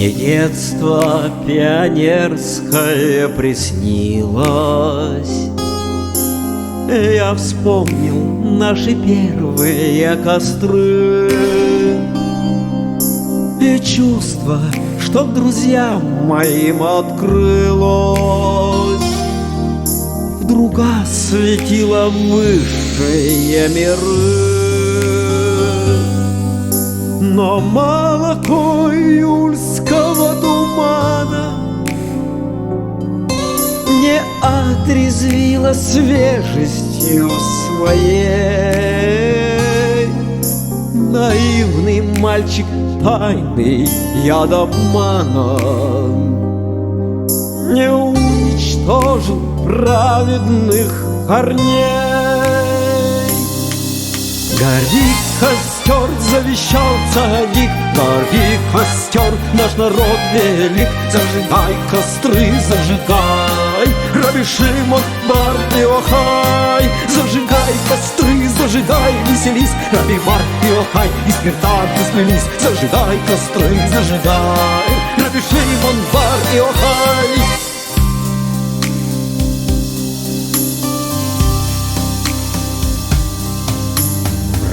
Мне детство пионерское приснилось. Я вспомнил наши первые костры и чувство, что к друзьям моим открылось. Вдруг осветило высшие миры. Но молоко июльского тумана не отрезвило свежестью своей. Наивный мальчик тайный яд обмана не уничтожил праведных корней. Гори костер, завещал царик, гори костер, наш народ велик. Зажигай костры, зажигай, Раби Шимон бар Йохай. Зажигай костры, зажигай, веселись, Раби бар Йохай и спиртанты сплелись. Зажигай костры, зажигай, Раби Шимон бар Йохай.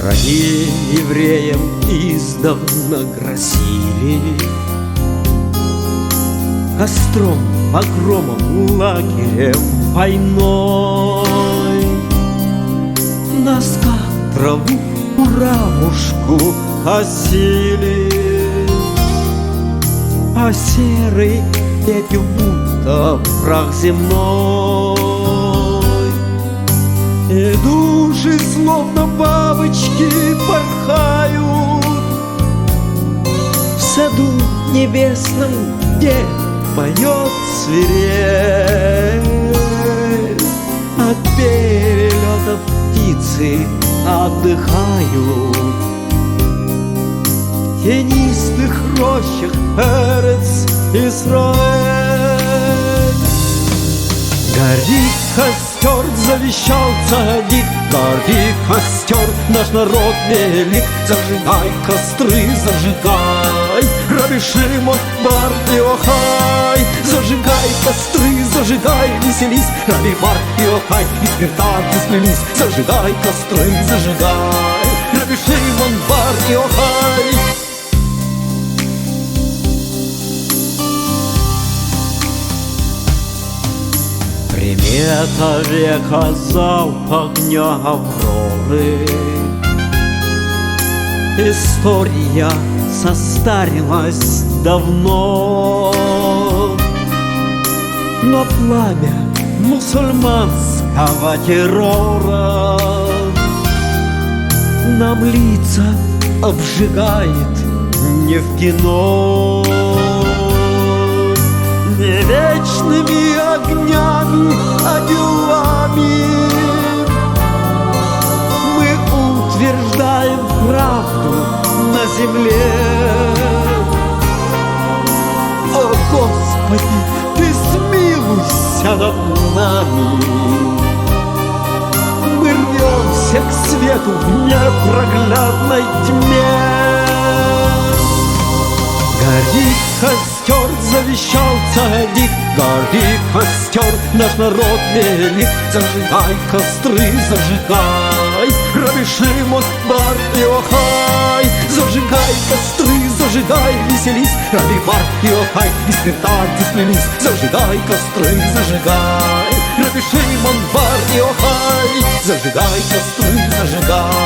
Враги евреям издавна грозили костром, погромом, лагерем, войной. Нас как траву, муравушку косили, а серый пепел будто прах земной. И души, словно бабочки, порхают в саду небесном, где поет свирель. От перелетов птицы отдыхают в тенистых рощах Эрец Исраэль. Гори костер, завещал цадик, гори костер, наш народ велик. Зажигай костры, зажигай, Раби Шимон бар Йохай. Зажигай костры, зажигай, веселись, Раби бар Йохай и спиртанты сплелись. Зажигай костры, зажигай, Раби Шимон бар Йохай. Примета века, залп огня Авроры. История состарилась давно, но пламя мусульманского террора нам лица обжигает не в кино. Не вечными огнями, а делами мы утверждаем правду на земле. О, Господи, Ты смилуйся над нами. Мы рвемся к свету в непроглядной тьме. Гори костер, завещал цадик, гори костер, наш народ велик. Зажигай костры, зажигай, Раби Шимон бар Йохай. Зажигай костры, зажигай, веселись, Раби бар Йохай и спиртанты сплелись. Зажигай костры, зажигай, Раби Шимон бар Йохай. Зажигай костры, зажигай.